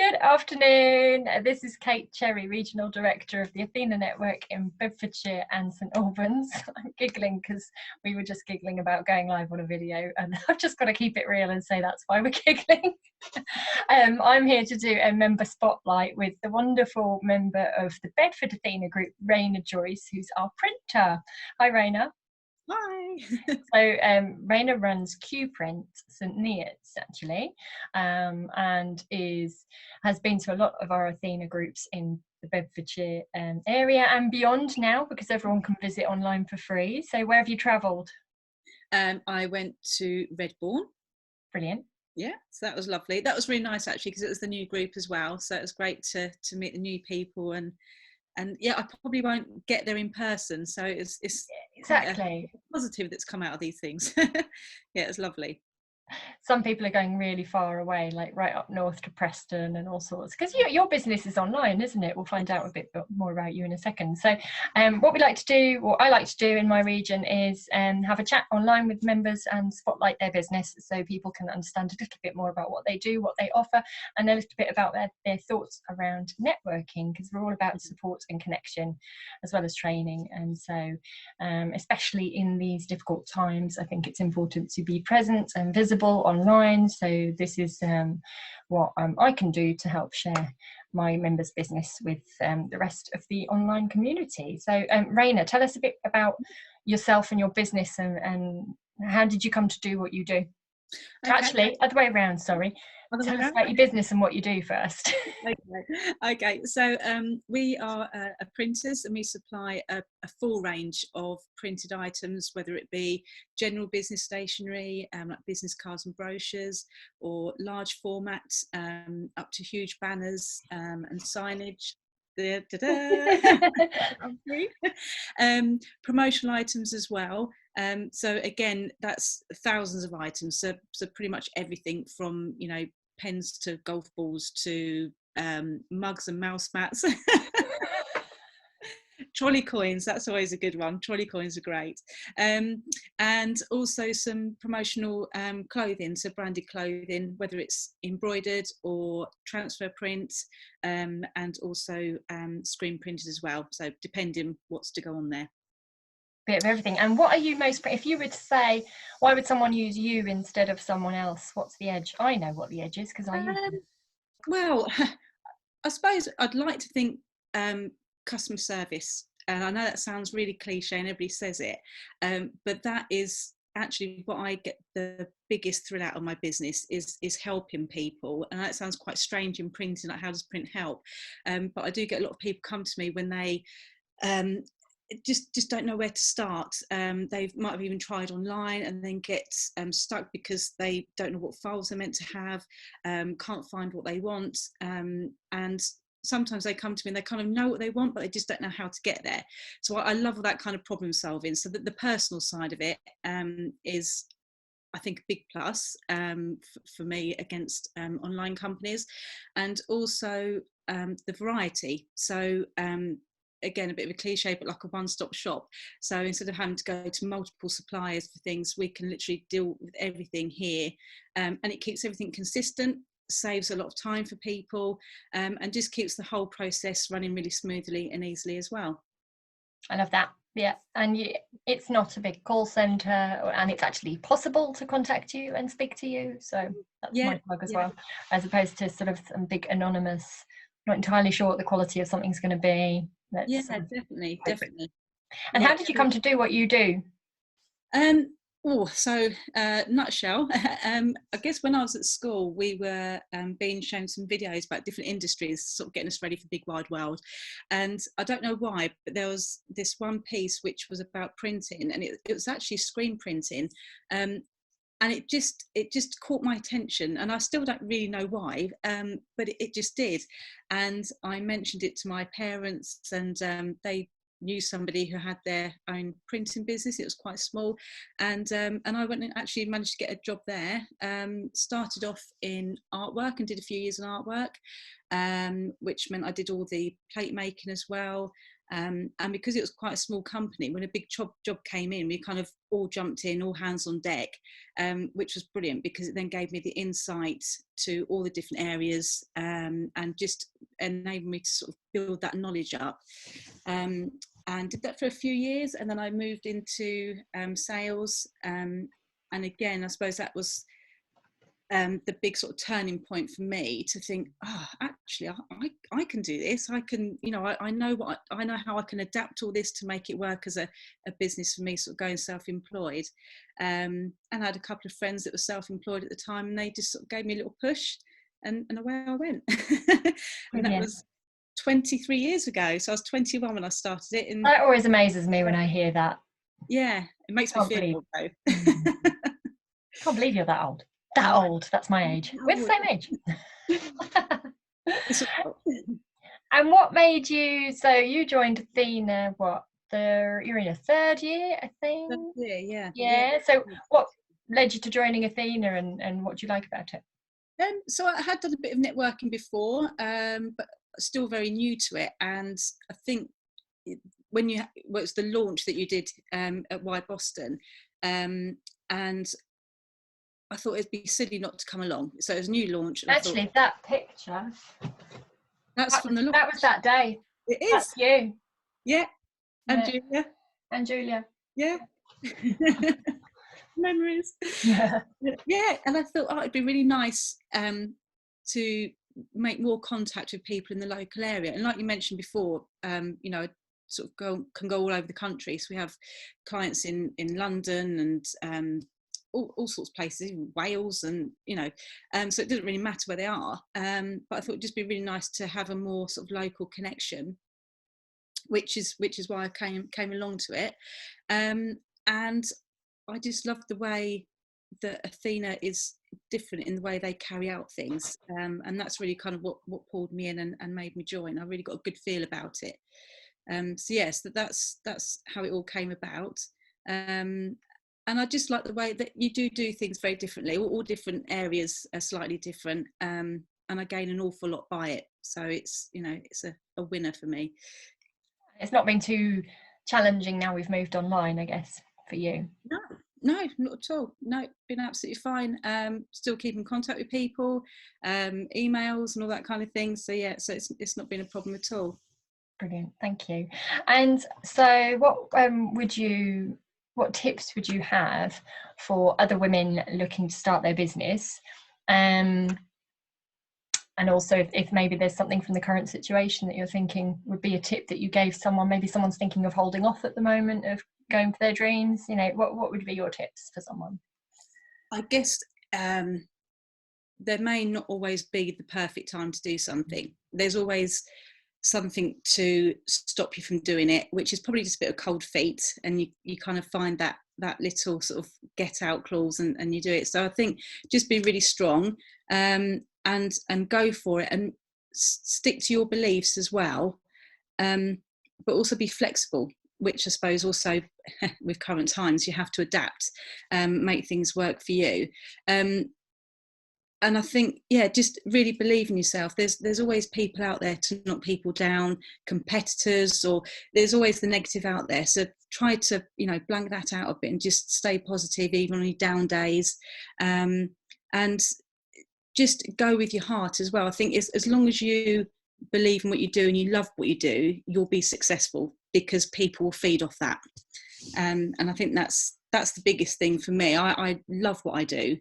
Good afternoon. This is Kate Cherry, Regional Director of the Athena Network in Bedfordshire and St Albans. I'm giggling because we were just giggling about going live on a video, and I've just got to keep it real and say that's why we're giggling. I'm here to do a member spotlight with the wonderful member of the Bedford Athena group, Raina Joyce, who's our printer. Hi, Raina. Hi. So Raina runs Qprint St Neots actually, and has been to a lot of our Athena groups in the Bedfordshire area and beyond now, because everyone can visit online for free. So where have you travelled? I went to Redbourne. Brilliant. Yeah, so that was lovely. That was really nice actually, because it was the new group as well. So it was great to meet the new people, and yeah, I probably won't get there in person. So it's Exactly quite a positive that's come out of these things. Yeah, it was lovely. Some people are going really far away, like right up north to Preston and all sorts, because your business is online, isn't it? We'll find out a bit more about you in a second. So what we like to do, what I like to do in my region, is have a chat online with members and spotlight their business so people can understand a little bit more about what they do, what they offer, and a little bit about their thoughts around networking, because we're all about support and connection as well as training. And so especially in these difficult times, I think it's important to be present and visible online. So this is what I can do to help share my members' business with the rest of the online community. So Raina, tell us a bit about yourself and your business, and how did you come to do what you do? Okay. Actually, other way around, sorry. Tell us about your business and what you do first. Okay. So we are printers, and we supply a full range of printed items, whether it be general business stationery, like business cards and brochures, or large format, up to huge banners and signage. Promotional items as well. So again, that's thousands of items. So pretty much everything from, you know, pens to golf balls to mugs and mouse mats. Trolley coins, that's always a good one. Trolley coins are great. And also some promotional clothing, so branded clothing, whether it's embroidered or transfer print, and also screen printed as well. So depending what's to go on there. Bit of everything. And what are you most, if you were to say, why would someone use you instead of someone else? What's the edge? I know what the edge is because I use it. Well, I suppose I'd like to think customer service, and I know that sounds really cliche and everybody says it, but that is actually what I get the biggest thrill out of my business, is helping people. And that sounds quite strange in printing, like how does print help? But I do get a lot of people come to me when they just don't know where to start. They might have even tried online and then get stuck because they don't know what files they're meant to have, can't find what they want, and sometimes they come to me and they kind of know what they want, but they just don't know how to get there. So I love all that kind of problem solving. So that the personal side of it is, I think, a big plus for me against online companies, and also the variety. So again, a bit of a cliche, but like a one-stop shop. So instead of having to go to multiple suppliers for things, we can literally deal with everything here, and it keeps everything consistent, saves a lot of time for people, and just keeps the whole process running really smoothly and easily as well. I love that. Yeah, and it's not a big call centre, and it's actually possible to contact you and speak to you. So that's my plug as well, as opposed to sort of some big anonymous, not entirely sure what the quality of something's going to be. Definitely. And how did you come to do what you do? Nutshell, I guess when I was at school, we were being shown some videos about different industries, sort of getting us ready for the big wide world. And I don't know why, but there was this one piece which was about printing, and it was actually screen printing. And it just caught my attention, and I still don't really know why, but it just did. And I mentioned it to my parents, and they knew somebody who had their own printing business. It was quite small, and I went and actually managed to get a job there. Started off in artwork and did a few years in artwork, which meant I did all the plate making as well. And because it was quite a small company, when a big job came in, we kind of all jumped in, all hands on deck, which was brilliant because it then gave me the insight to all the different areas, and just enabled me to sort of build that knowledge up. And did that for a few years, and then I moved into sales. And again, I suppose that was the big sort of turning point for me to think, oh, actually, I can do this. I can, I know I know how I can adapt all this to make it work as a business for me, sort of going self-employed. And I had a couple of friends that were self-employed at the time, and they just sort of gave me a little push, and away I went. And that was 23 years ago. So I was 21 when I started it. And that always amazes me when I hear that. Yeah, it makes me feel old though. Can't believe you're that old. That old. That's my age. We're the same age. And what made you? So you joined Athena. You're in your third year, I think. Yeah. So what led you to joining Athena, and what do you like about it? So I had done a bit of networking before, but still very new to it. And I think when it's the launch that you did at Wide Boston, and I thought it'd be silly not to come along. So it was a new launch. Actually, that picture. From the launch. That was that day. It is. That's you. Yeah. And Julia. And Julia. Yeah. Memories. Yeah. Yeah. And I thought, it'd be really nice to make more contact with people in the local area. And like you mentioned before, sort of can go all over the country. So we have clients in London and all sorts of places, even Wales, and so it doesn't really matter where they are. But I thought it'd just be really nice to have a more sort of local connection, which is why I came along to it. And I just love the way that Athena is different in the way they carry out things, and that's really kind of what pulled me in and made me join. I really got a good feel about it. So yes, that's how it all came about. And I just like the way that you do things very differently. All different areas are slightly different, and I gain an awful lot by it. So it's it's a winner for me. It's not been too challenging now we've moved online, I guess, for you. No, not at all. No, been absolutely fine. Still keep in contact with people, emails and all that kind of thing. So yeah, so it's not been a problem at all. Brilliant, thank you. And so what tips would you have for other women looking to start their business? And also if maybe there's something from the current situation that you're thinking would be a tip that you gave someone, maybe someone's thinking of holding off at the moment of going for their dreams, what would be your tips for someone? I guess there may not always be the perfect time to do something. There's always something to stop you from doing it, which is probably just a bit of cold feet, and you kind of find that little sort of get out clause and you do it. So I think just be really strong, and go for it, and stick to your beliefs as well, but also be flexible, which I suppose also with current times you have to adapt, make things work for you. And I think, just really believe in yourself. There's always people out there to knock people down, competitors, or there's always the negative out there. So try to, blank that out a bit and just stay positive even on your down days. And just go with your heart as well. I think as long as you believe in what you do and you love what you do, you'll be successful because people will feed off that. And I think that's the biggest thing for me. I love what I do.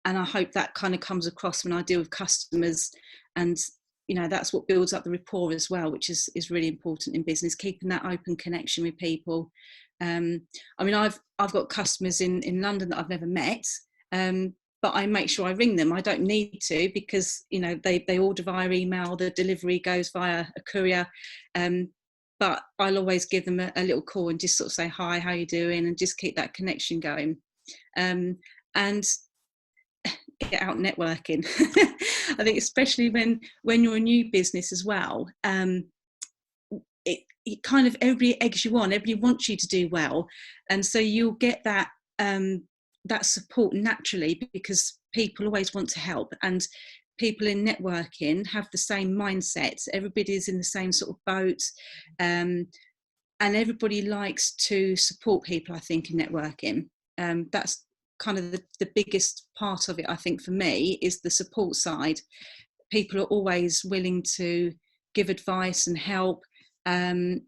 And I hope that kind of comes across when I deal with customers, and that's what builds up the rapport as well, which is really important in business, keeping that open connection with people. I mean, I've got customers in London that I've never met, but I make sure I ring them. I don't need to, because they order via email, the delivery goes via a courier, but I'll always give them a little call and just sort of say hi, how you doing, and just keep that connection going. And get out networking. I think especially when you're a new business as well, it kind of, everybody eggs you on, everybody wants you to do well, and so you'll get that support naturally, because people always want to help, and people in networking have the same mindset. Everybody's in the same sort of boat, and everybody likes to support people, I think, in networking. That's kind of the biggest part of it, I think, for me, is the support side. People are always willing to give advice and help, and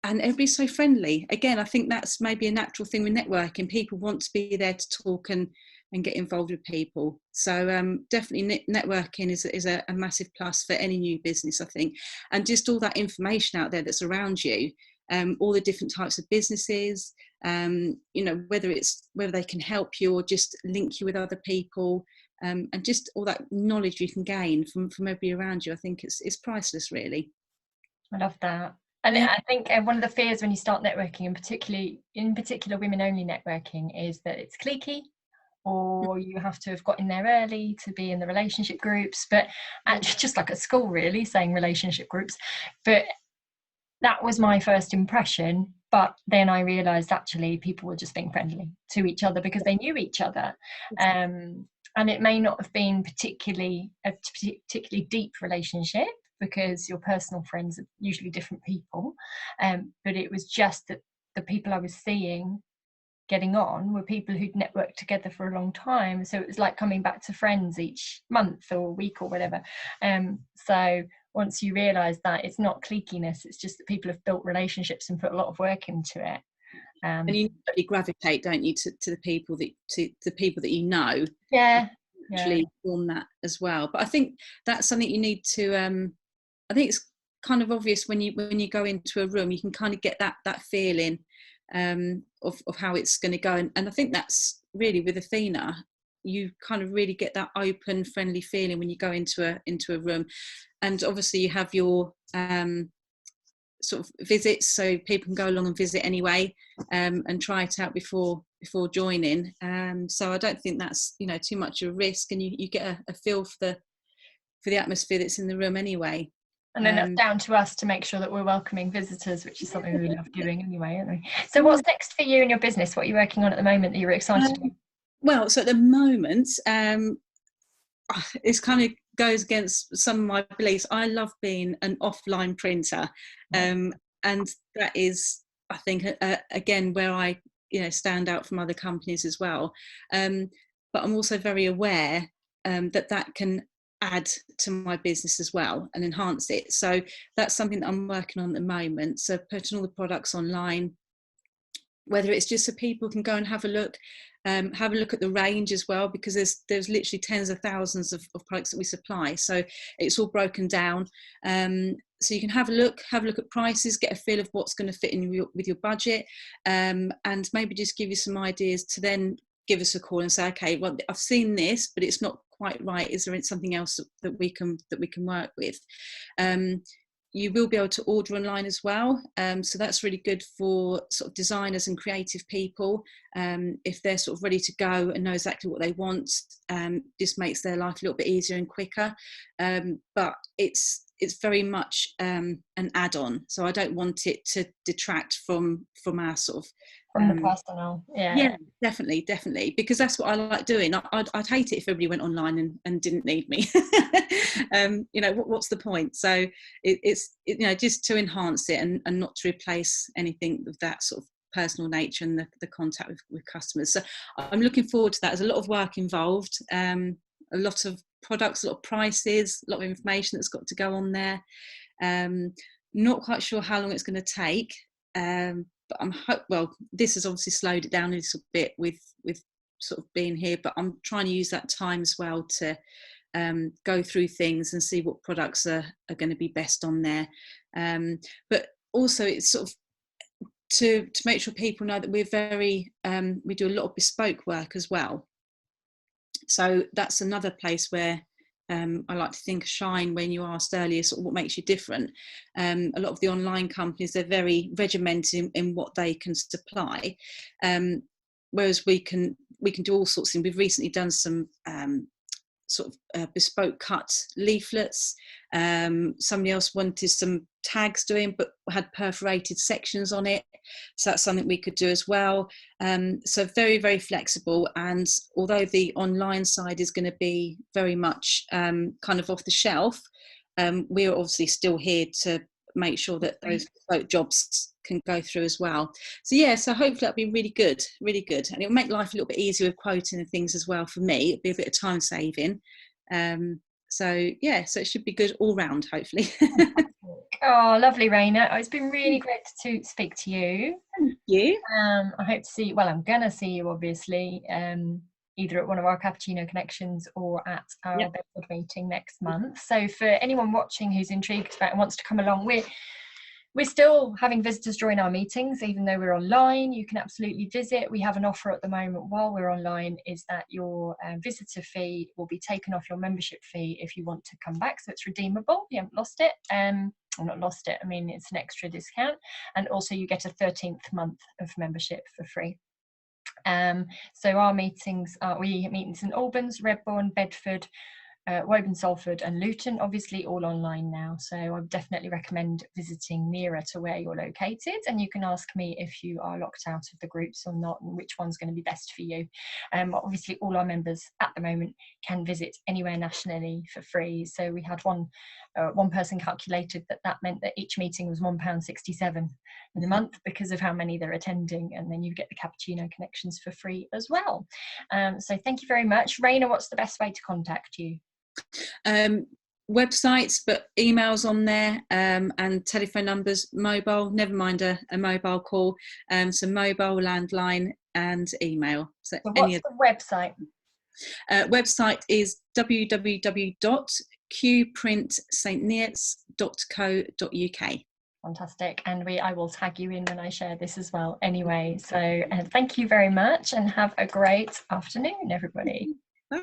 everybody's so friendly. Again, I think that's maybe a natural thing with networking. People want to be there to talk and get involved with people. So definitely networking is a massive plus for any new business, I think. And just all that information out there that's around you, all the different types of businesses, you know, whether they can help you or just link you with other people, and just all that knowledge you can gain from everybody around you, I think it's priceless, really. I love that. And I think one of the fears when you start networking, and in particular women only networking, is that it's cliquey, or you have to have got in there early to be in the relationship groups. But actually, just like at school, really, saying relationship groups. But that was my first impression. But then I realised actually people were just being friendly to each other because they knew each other. And it may not have been particularly deep relationship, because your personal friends are usually different people. But it was just that the people I was seeing getting on were people who'd networked together for a long time. So it was like coming back to friends each month or week or whatever. So once you realise that it's not cliquiness, it's just that people have built relationships and put a lot of work into it. And you gravitate, don't you, to the people that you know. Yeah. Actually form that as well. But I think that's something you need to. I think it's kind of obvious when you go into a room, you can kind of get that feeling of how it's going to go. And I think that's really with Athena, you kind of really get that open, friendly feeling when you go into a room. And obviously you have your sort of visits, so people can go along and visit anyway, and try it out before joining. So I don't think that's, you know, too much of a risk, and you get a feel for the atmosphere that's in the room anyway. And then that's down to us to make sure that we're welcoming visitors, which is something we love doing anyway, aren't we? So what's next for you in your business? What are you working on at the moment that you're excited about? Well, so at the moment, this kind of goes against some of my beliefs. I love being an offline printer, and that is, I think, again, where I, you know, stand out from other companies as well. But I'm also very aware that can add to my business as well and enhance it. So that's something that I'm working on at the moment. So putting all the products online, whether it's just so people can go and have a look at the range as well, because there's literally tens of thousands of products that we supply. So it's all broken down. So you can have a look at prices, get a feel of what's going to fit in with your budget, and maybe just give you some ideas to then give us a call and say, okay, well, I've seen this, but it's not quite right. Is there something else that we can work with? You will be able to order online as well. So that's really good for sort of designers and creative people. If they're sort of ready to go and know exactly what they want, this makes their life a little bit easier and quicker. But it's very much an add-on. So I don't want it to detract from our sort of from the personal. Yeah, definitely, because that's what I like doing. I'd hate it if everybody went online and didn't need me. You know, what's the point? So it's you know, just to enhance it and not to replace anything of that sort of personal nature and the contact with customers. So I'm looking forward to that. There's a lot of work involved, a lot of products, a lot of prices, a lot of information that's got to go on there. Not quite sure how long it's going to take. But this has obviously slowed it down a little bit with sort of being here, but I'm trying to use that time as well to go through things and see what products are going to be best on there. But also it's sort of to make sure people know that we're very, we do a lot of bespoke work as well. So that's another place where I like to think shine when you asked earlier sort of what makes you different. A lot of the online companies, they're very regimented in what they can supply, whereas we can do all sorts of things. We've recently done some sort of bespoke cut leaflets. Somebody else wanted some tags doing, but had perforated sections on it. So that's something we could do as well. So very, very flexible. And although the online side is going to be very much kind of off the shelf, we're obviously still here to make sure that those bespoke jobs can go through as well. So yeah, so hopefully that'll be really good, and it'll make life a little bit easier with quoting and things as well for me. It'll be a bit of time saving. So yeah, so it should be good all round, hopefully. Oh, lovely, Raina. Oh, it's been really great to speak to you. Thank you. I hope to see, well, I'm gonna see you obviously, either at one of our Cappuccino Connections or at our Bedford meeting next month. So for anyone watching who's intrigued about and wants to come along, we're still having visitors join our meetings, even though we're online. You can absolutely visit. We have an offer at the moment while we're online, is that your visitor fee will be taken off your membership fee if you want to come back. So it's redeemable. You haven't lost it. Well, not lost it. I mean, it's an extra discount. And also you get a 13th month of membership for free. So our meetings we meet in St Albans, Redbourne, Bedford, Woburn, Salford and Luton, obviously all online now. So I would definitely recommend visiting nearer to where you're located, and you can ask me if you are locked out of the groups or not and which one's going to be best for you. Obviously all our members at the moment can visit anywhere nationally for free. So we had one person calculated that meant that each meeting was £1.67 in a month because of how many they're attending, and then you get the Cappuccino Connections for free as well. So thank you very much. Raina, what's the best way to contact you? Websites, but emails on there, and telephone numbers, mobile, never mind a mobile call. So mobile, landline and email. So what's the website? Website is www.qprintstneots.co.uk. Fantastic. And I will tag you in when I share this as well anyway. So thank you very much and have a great afternoon, everybody. Bye.